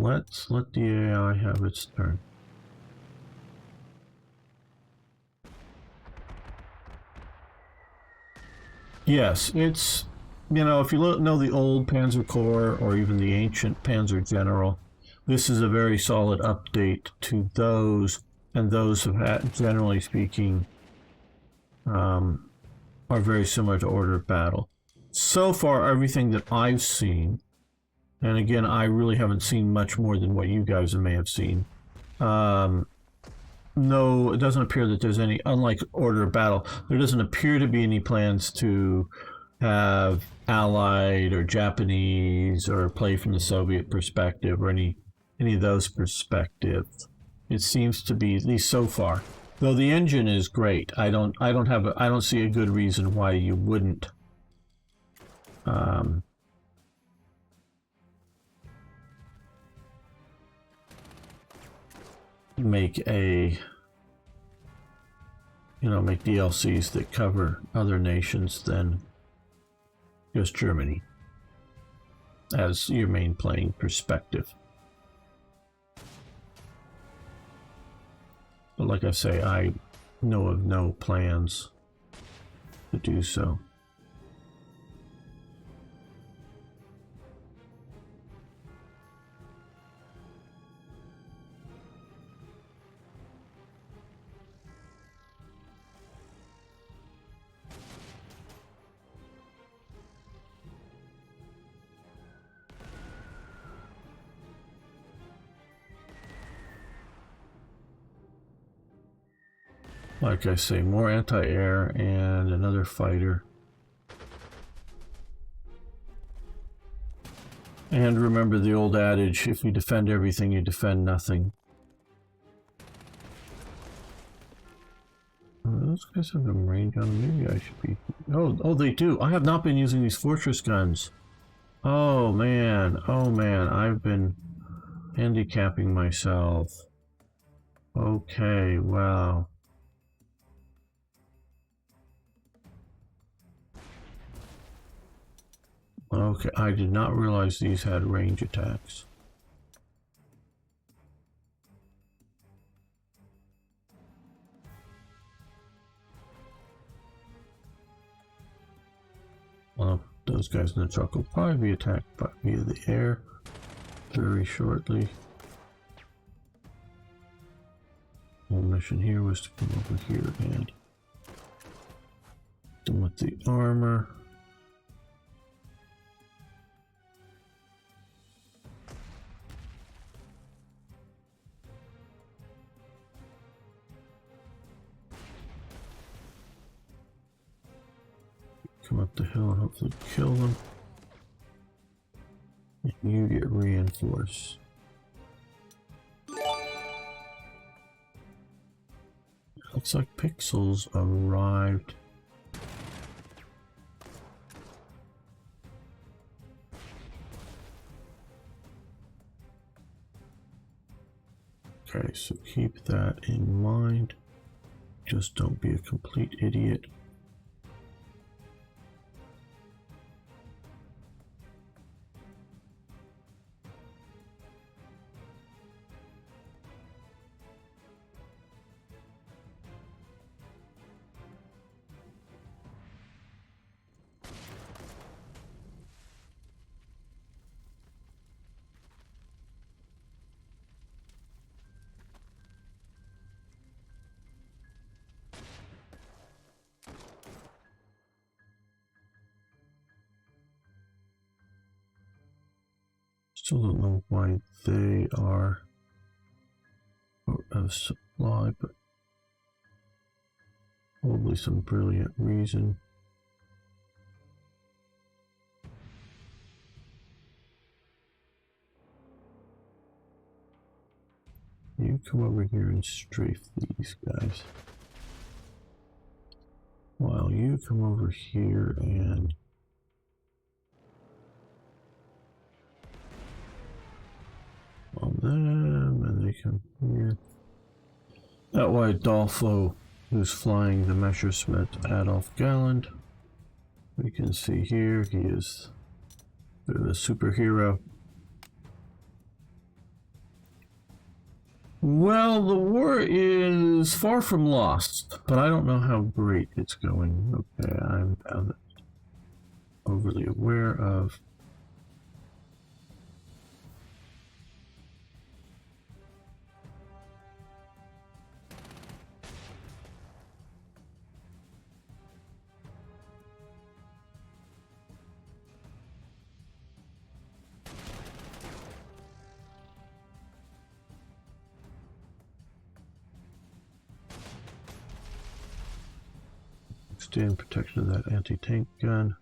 let's let the AI have its turn. Yes, it's, you know, if you know the old Panzer Corps or even the ancient Panzer General, this is a very solid update to those, and those have had, generally speaking, are very similar to Order of Battle. So far, everything that I've seen, and again, I really haven't seen much more than what you guys may have seen. No, it doesn't appear that there's any, unlike Order of Battle, there doesn't appear to be any plans to have Allied or Japanese or play from the Soviet perspective or any of those perspectives. It seems to be, at least so far. Though the engine is great, I don't see a good reason why you wouldn't make DLCs that cover other nations than just Germany as your main playing perspective. But like I say, I know of no plans to do so. Like I say, more anti-air and another fighter. And remember the old adage, if you defend everything, you defend nothing. Those guys have a range on them. Maybe I should be... Oh, they do. I have not been using these fortress guns. Oh, man. Oh, man. I've been handicapping myself. Okay, wow. Okay, I did not realize these had range attacks. Well, those guys in the truck will probably be attacked via the air very shortly. The whole mission here was to come over here and them with the armor. Come up the hill and hopefully kill them. And you get reinforced. Looks like Pixels arrived. Okay, so keep that in mind. Just don't be a complete idiot. Still don't know why they are out of supply, but probably some brilliant reason. You come over here and strafe these guys, while you come over here and on them, and they come here. That way Adolfo, who's flying the Messerschmitt Adolf Galland, we can see here he is the superhero. Well, the war is far from lost, but I don't know how great it's going. Okay, I'm overly aware of. Stay in protection of that anti-tank gun.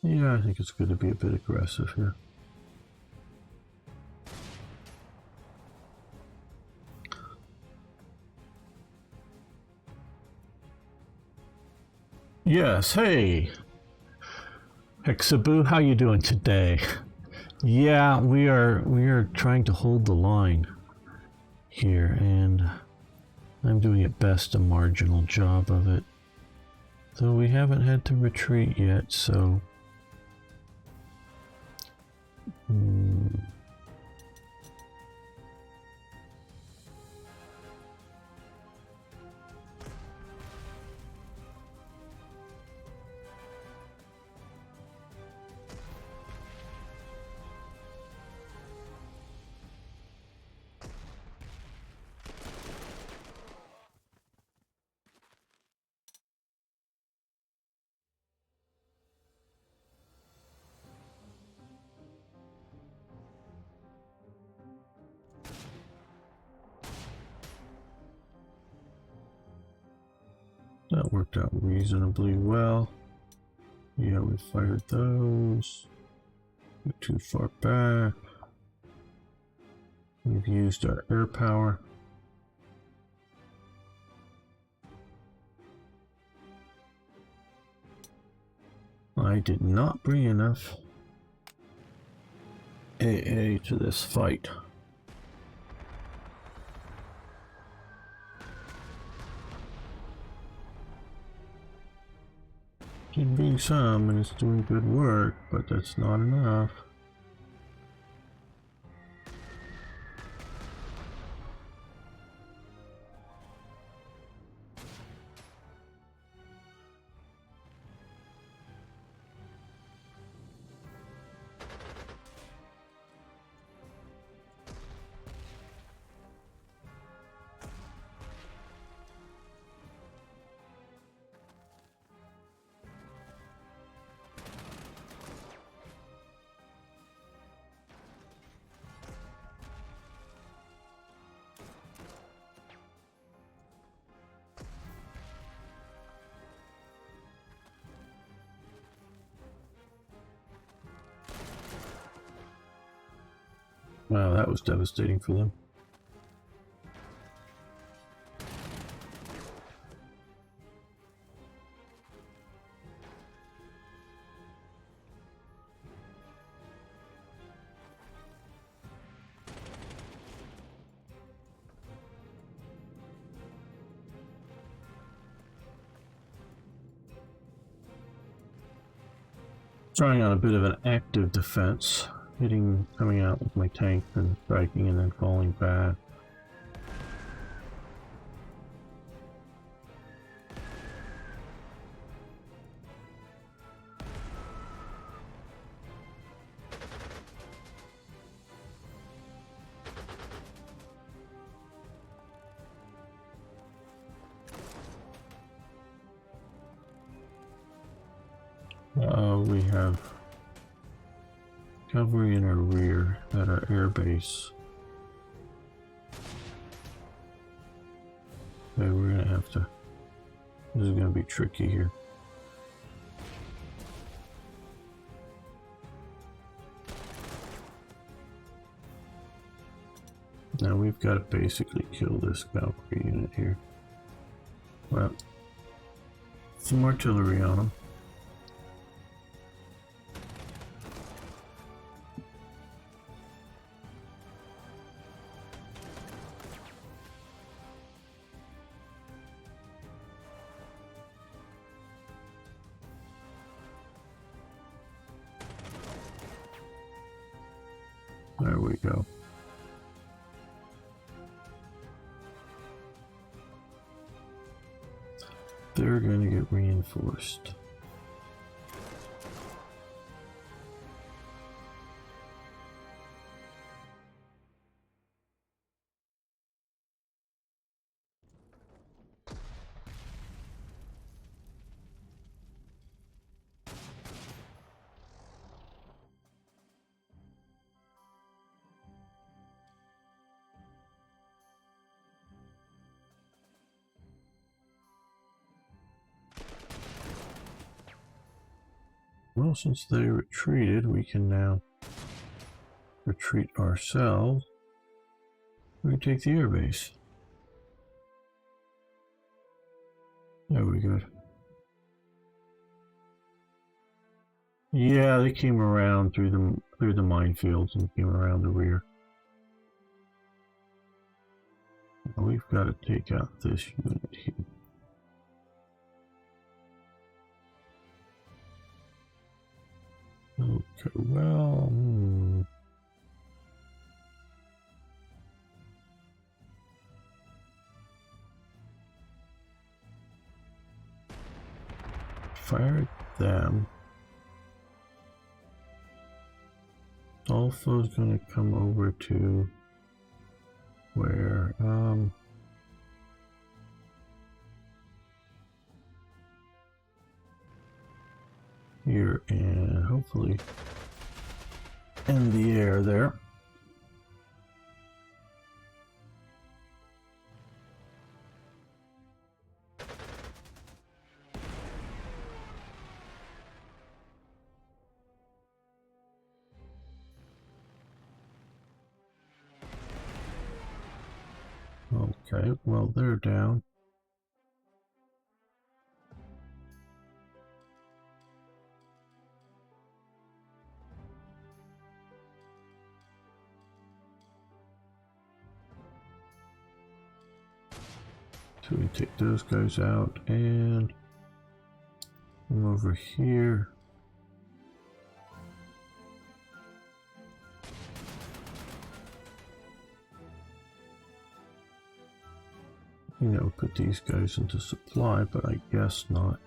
Yeah, I think it's good to be a bit aggressive here. Yes, hey, Hexaboo, how you doing today? Yeah, we are trying to hold the line here, and I'm doing at best a marginal job of it. Though we haven't had to retreat yet, so that worked out reasonably well. Yeah, we fired those. We're too far back. We've used our air power. I did not bring enough AA to this fight. Did bring some, and it's doing good work, but that's not enough. Wow, that was devastating for them. Trying on a bit of an active defense, coming out with my tank and striking and then falling back. We have cavalry in our rear at our air base. Okay, we're gonna have to. This is gonna be tricky here. Now we've got to basically kill this cavalry unit here. Well, some artillery on them. There we go. They're going to get reinforced. Well, since they retreated, we can now retreat ourselves. We can take the airbase. There we go. Yeah, they came around through the minefields and came around the rear. Now we've got to take out this unit here. Okay, well, fire at them. Alpha's gonna come over to where? Here, and hopefully in the air there. Okay, well, they're down. So we take those guys out and come over here. You know, put these guys into supply, but I guess not.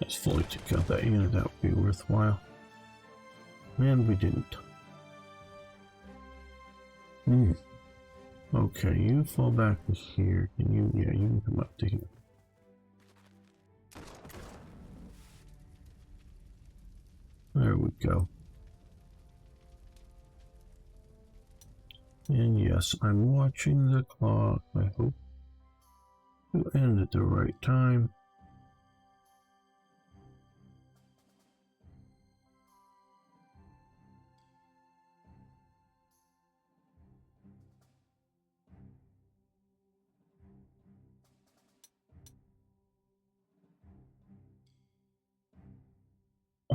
Let's fully take out that unit, that would be worthwhile. And we didn't. Okay, you fall back to here. Can you? Yeah, you can come up to here. There we go. And yes, I'm watching the clock. I hope to end at the right time.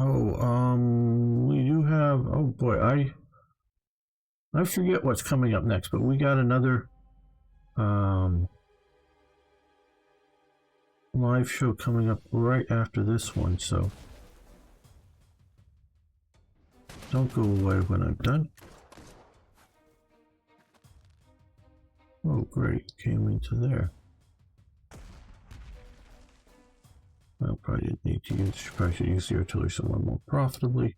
Oh, we do have, oh boy, I forget what's coming up next, but we got another live show coming up right after this one, so don't go away when I'm done. Oh great, came into there. Well, probably didn't need to use, probably should use the artillery somewhat more profitably.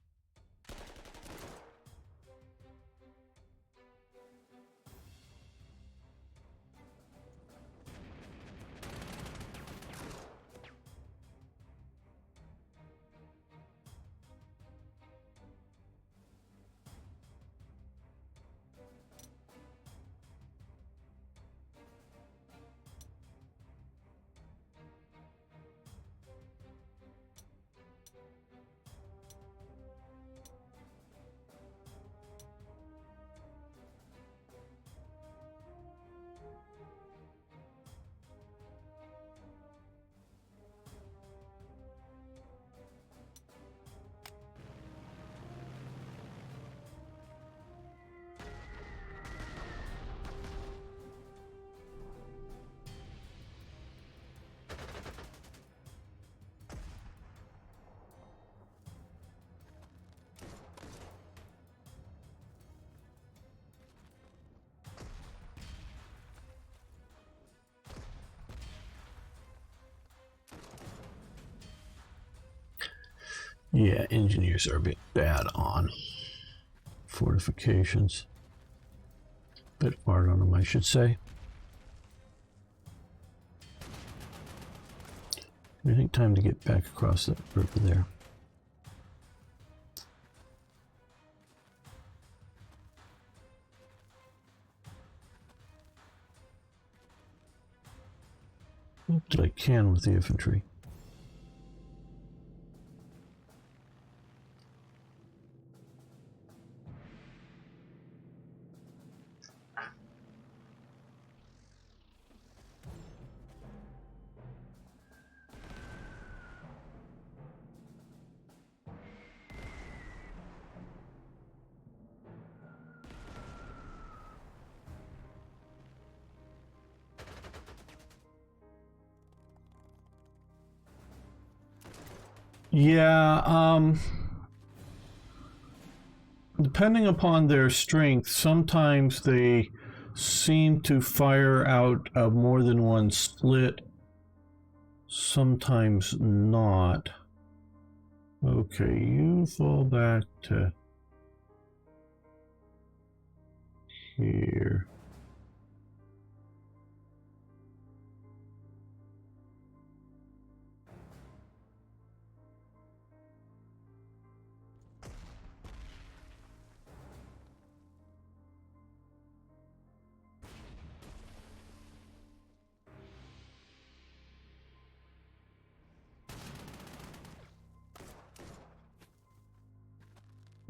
Yeah, engineers are a bit bad on fortifications. Bit hard on them, I should say. I think time to get back across that river there. What did I can with the infantry? Yeah, depending upon their strength, sometimes they seem to fire out of more than one split, sometimes not. Okay, you fall back to here.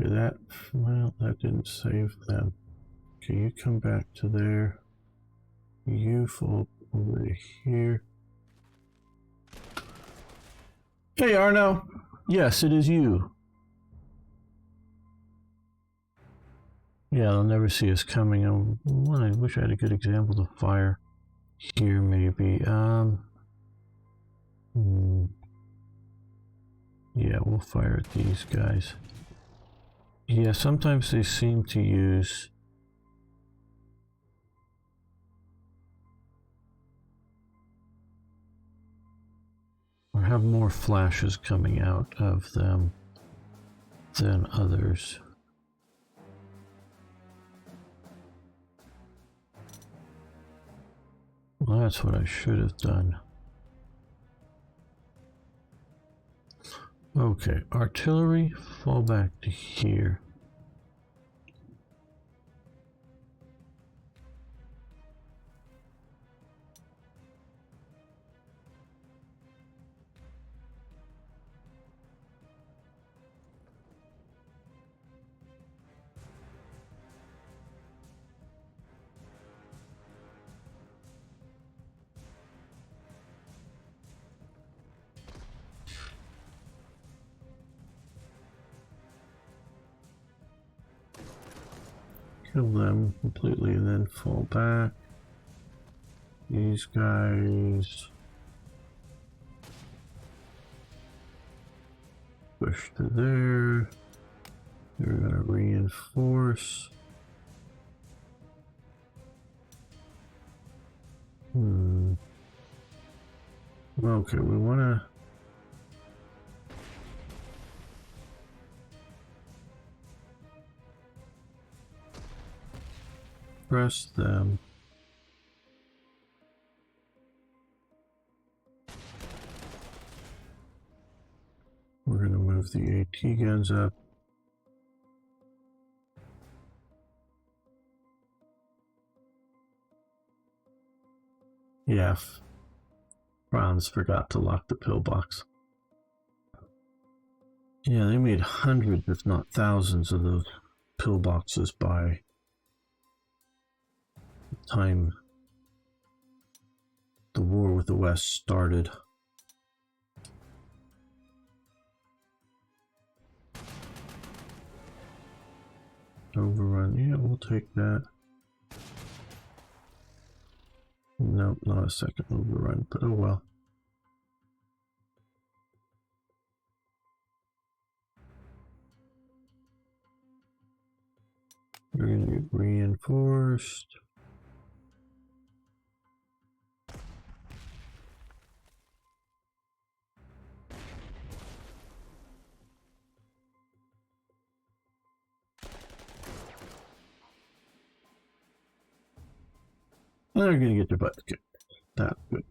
That, well, that didn't save them. Okay, you come back to there. You fall over to here. Hey, Arno. Yes, it is you. Yeah, they'll never see us coming. I wish I had a good example to fire here, maybe. Yeah, we'll fire at these guys. Yeah, sometimes they seem to use or have more flashes coming out of them than others. Well, that's what I should have done. Okay, artillery, fall back to here. Kill them completely and then fall back. These guys push to there. They're gonna reinforce. Okay, we wanna press them. We're going to move the AT guns up. Yeah, Franz forgot to lock the pillbox. Yeah, they made hundreds, if not thousands, of those pillboxes by the time the war with the West started. Overrun, yeah, we'll take that. Nope, not a second overrun, but oh well. We're gonna get reinforced. And they're going to get their butts kicked. That's good.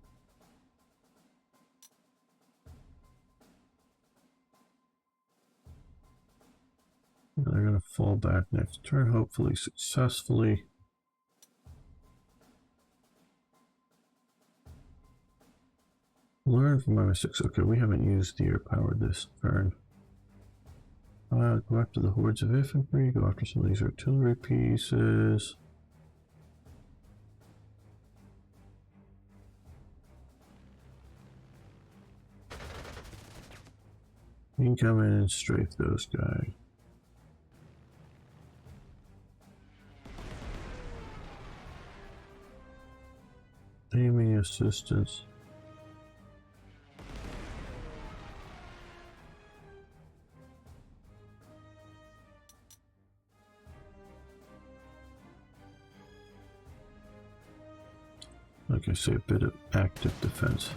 They're going to fall back next turn, hopefully successfully. Learn from my mistakes. Okay, we haven't used the air power this turn. Go after the hordes of infantry, go after some of these artillery pieces. You can come in and strafe those guys. Aiming assistance. Like I say, a bit of active defense.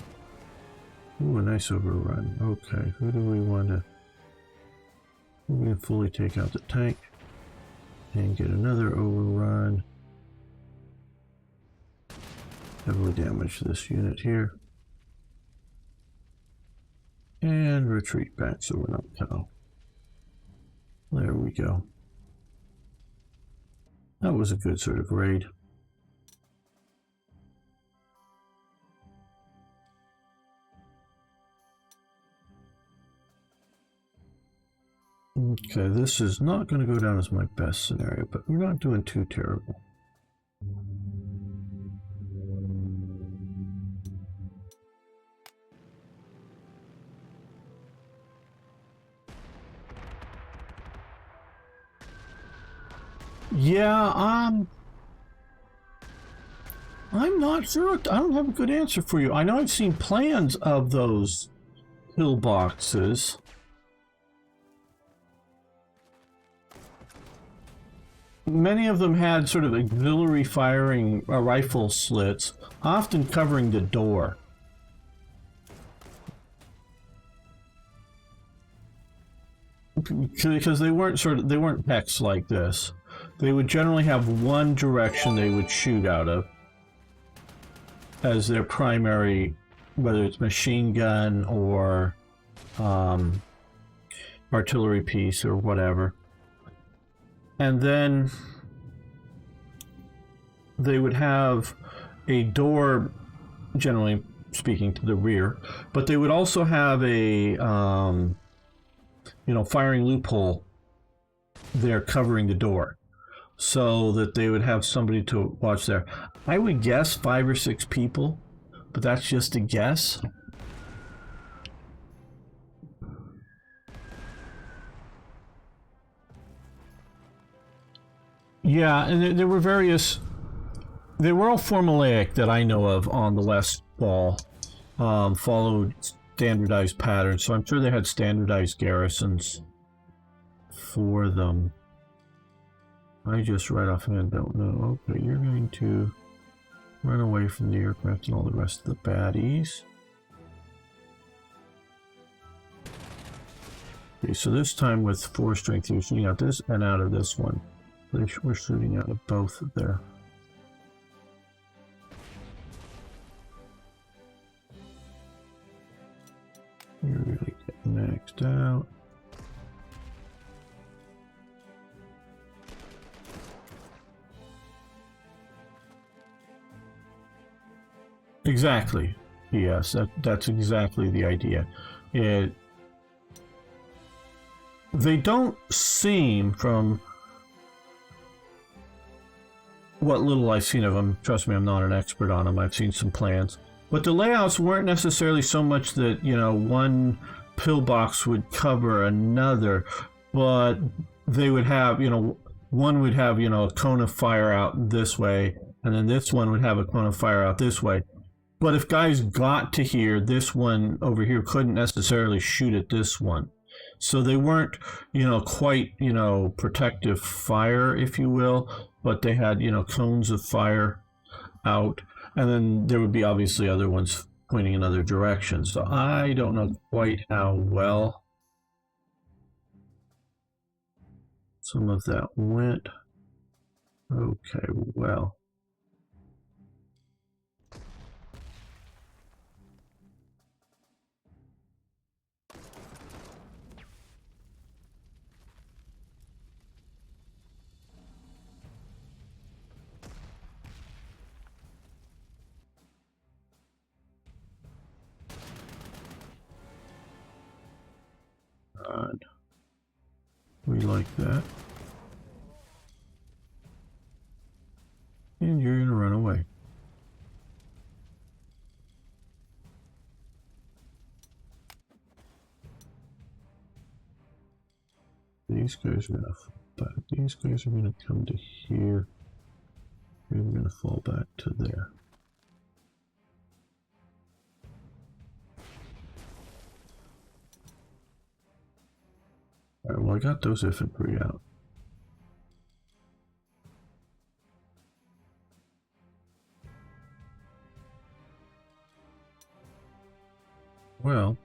Ooh, a nice overrun. Okay, who do we want to... We can fully take out the tank and get another overrun. Heavily damage this unit here. And retreat back so we're not cow. There we go. That was a good sort of raid. Okay, this is not going to go down as my best scenario, but we're not doing too terrible. Yeah, I'm not sure. I don't have a good answer for you. I know I've seen plans of those pillboxes. Many of them had sort of auxiliary firing rifle slits, often covering the door. Because they weren't hex like this. They would generally have one direction they would shoot out of as their primary, whether it's machine gun or artillery piece or whatever. And then they would have a door, generally speaking, to the rear, but they would also have a firing loophole there covering the door, so that they would have somebody to watch there. I would guess 5 or 6 people, but that's just a guess. Yeah, and there were various... They were all formulaic that I know of on the west wall. Followed standardized patterns, so I'm sure they had standardized garrisons for them. I just right offhand don't know. Okay, you're going to run away from the aircraft and all the rest of the baddies. Okay, so this time with 4 strength, you're shooting out this and out of this one. We're shooting out of both there. You're really getting maxed out. Exactly. Yes, that's exactly the idea. They don't seem, from what little I've seen of them, trust me, I'm not an expert on them, I've seen some plans, but the layouts weren't necessarily so much that, one pillbox would cover another, but they would have, one would have, a cone of fire out this way, and then this one would have a cone of fire out this way. But if guys got to here, this one over here couldn't necessarily shoot at this one. So they weren't, quite, protective fire, if you will, but they had, cones of fire out. And then there would be obviously other ones pointing in other directions. So I don't know quite how well some of that went. Okay, well. God. We like that. And you're gonna run away. These guys are gonna fall back. These guys are gonna come to here. And we're gonna fall back to there. Alright, well I got those infantry out. Well,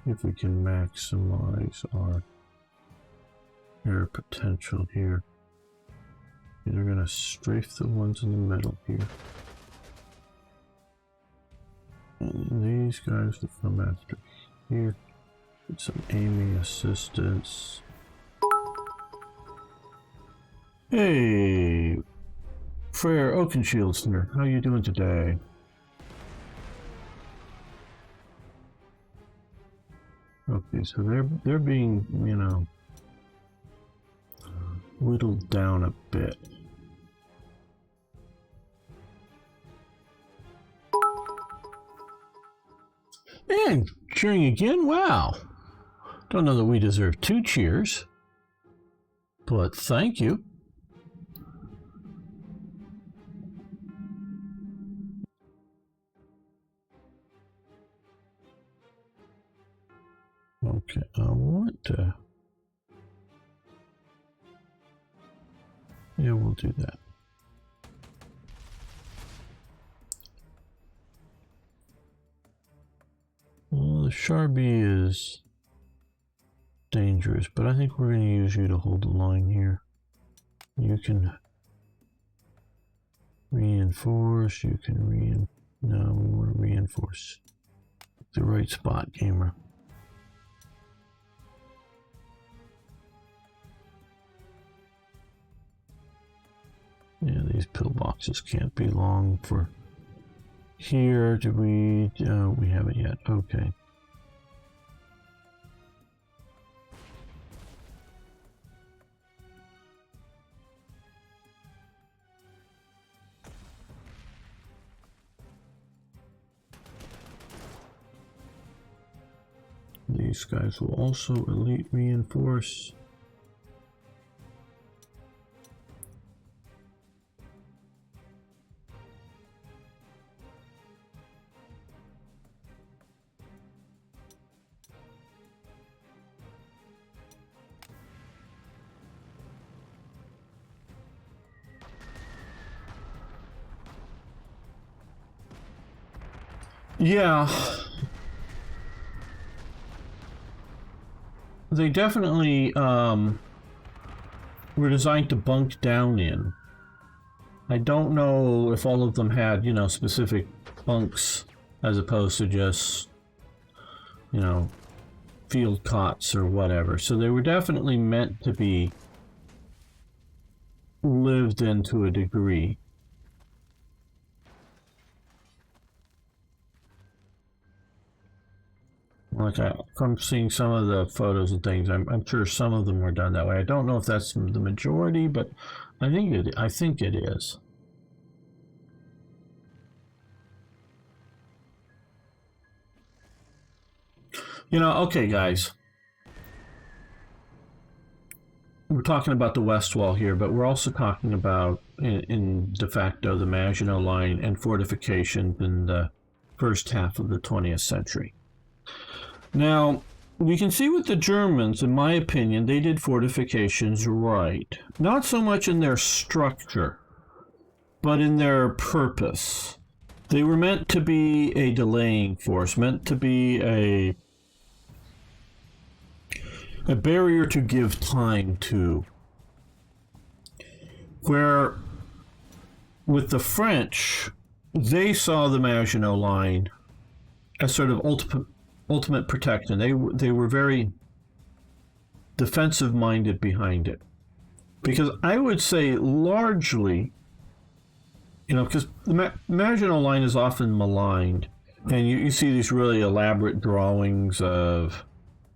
if we can maximize our air potential here. They're gonna strafe the ones in the middle here. And these guys will come after here. Get some aiming assistance. Hey, Frere Oakenshieldsner, how you doing today? Okay, so they're being, you know, whittled down a bit. And cheering again? Wow. Don't know that we deserve 2 cheers, but thank you. Okay, I want to... Yeah, we'll do that. Well, the Sharby is dangerous, but I think we're going to use you to hold the line here. You can reinforce, you can no, we want to reinforce. The right spot, gamer. Yeah, these pillboxes can't be long for here. Do we? We haven't yet. Okay. These guys will also elite reinforce. Yeah, they definitely were designed to bunk down in. I don't know if all of them had, you know, specific bunks as opposed to just, you know, field cots or whatever. So they were definitely meant to be lived in to a degree. Like from seeing some of the photos and things, I'm sure some of them were done that way. I don't know if that's the majority, but I think it is. You know, okay, guys. We're talking about the West Wall here, but we're also talking about, in de facto, the Maginot Line and fortifications in the first half of the 20th century. Now, we can see with the Germans, in my opinion, they did fortifications right. Not so much in their structure, but in their purpose. They were meant to be a delaying force, meant to be a barrier to give time to. Where, with the French, they saw the Maginot Line as sort of ultimate protection. They were very defensive minded behind it, because I would say largely, you know, because the Maginot Line is often maligned, and you see these really elaborate drawings of,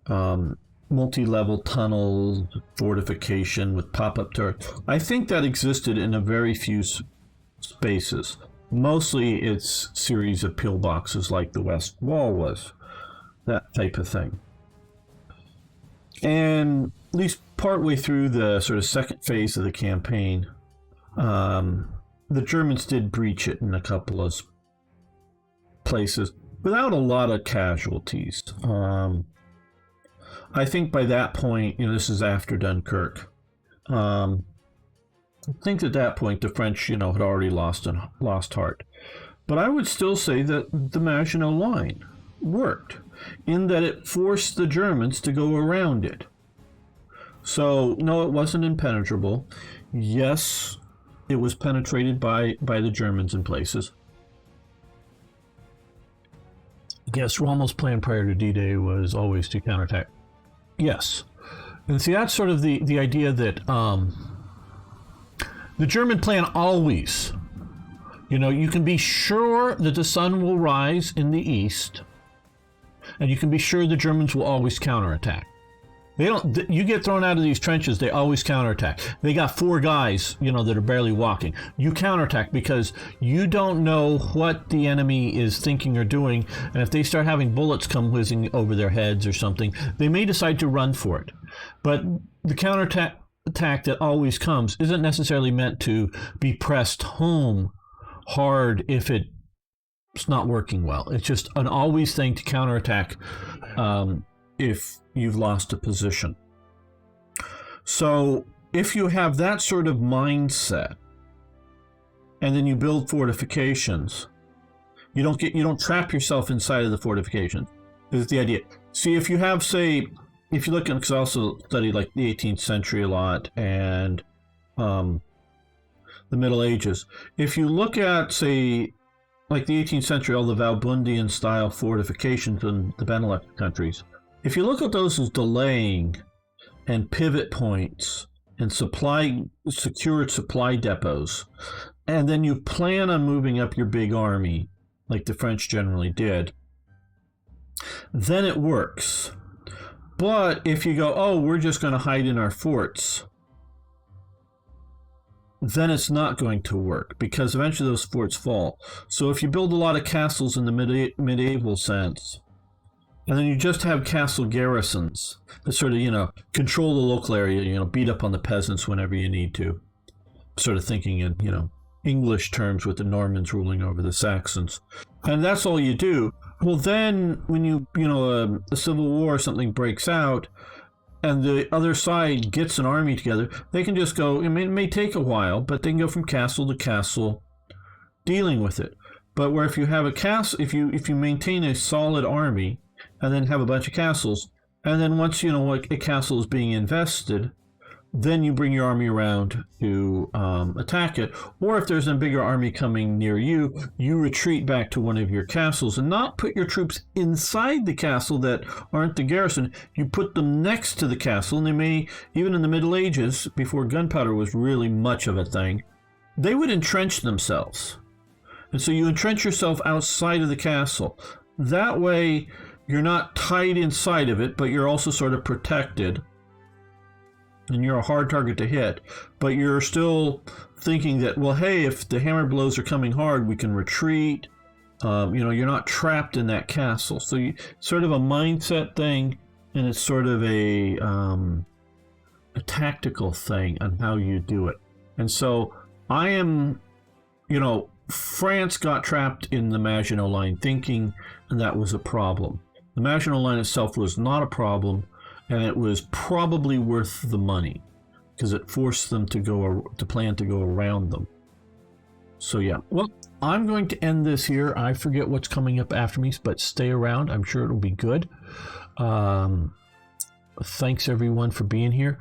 multi-level tunnels, fortification with pop-up turrets. I think that existed in a very few spaces. Mostly it's series of pillboxes like the West Wall was, that type of thing. And at least partway through the sort of second phase of the campaign, the Germans did breach it in a couple of places without a lot of casualties. I think by that point, this is after Dunkirk. I think at that point the French, had already lost heart. But I would still say that the Maginot Line worked in that it forced the Germans to go around it. So, no, it wasn't impenetrable. Yes, it was penetrated by the Germans in places. Yes, Rommel's plan prior to D-Day was always to counterattack. Yes. And see, that's sort of the idea that the German plan always, you can be sure that the sun will rise in the east, and you can be sure the Germans will always counterattack. You get thrown out of these trenches, they always counterattack. They got 4 guys, that are barely walking. You counterattack because you don't know what the enemy is thinking or doing, and if they start having bullets come whizzing over their heads or something, they may decide to run for it. But the counterattack that always comes isn't necessarily meant to be pressed home hard if it's not working well. It's just an always thing to counterattack if you've lost a position. So if you have that sort of mindset, and then you build fortifications, you don't trap yourself inside of the fortifications. Is the idea. See, if you have, say, if you look at, because I also studied like the 18th century a lot and the Middle Ages. If you look at, say, like the 18th century, all the Valbundian style fortifications in the Benelux countries, if you look at those as delaying and pivot points and secured supply depots, and then you plan on moving up your big army, like the French generally did, then it works. But if you go, we're just going to hide in our forts, then it's not going to work because eventually those forts fall. So if you build a lot of castles in the medieval sense, and then you just have castle garrisons that sort of, control the local area, beat up on the peasants whenever you need to. Sort of thinking in, English terms with the Normans ruling over the Saxons. And that's all you do. Well, then when a civil war or something breaks out and the other side gets an army together, they can just go, it may take a while, but they can go from castle to castle dealing with it. But where if you have a castle, if you maintain a solid army, and then have a bunch of castles, and then once a castle is being invested, then you bring your army around to attack it. Or if there's a bigger army coming near you, you retreat back to one of your castles and not put your troops inside the castle that aren't the garrison. You put them next to the castle, and they may, even in the Middle Ages, before gunpowder was really much of a thing, they would entrench themselves. And so you entrench yourself outside of the castle. That way, you're not tied inside of it, but you're also sort of protected. And you're a hard target to hit. But you're still thinking that, well, hey, if the hammer blows are coming hard, we can retreat. You're not trapped in that castle. So sort of a mindset thing, and it's sort of a tactical thing on how you do it. And so I am, France got trapped in the Maginot Line thinking, and that was a problem. The Maginot Line itself was not a problem, and it was probably worth the money because it forced them to plan to go around them. So yeah, well, I'm going to end this here. I forget what's coming up after me, but stay around. I'm sure it'll be good. Thanks everyone for being here.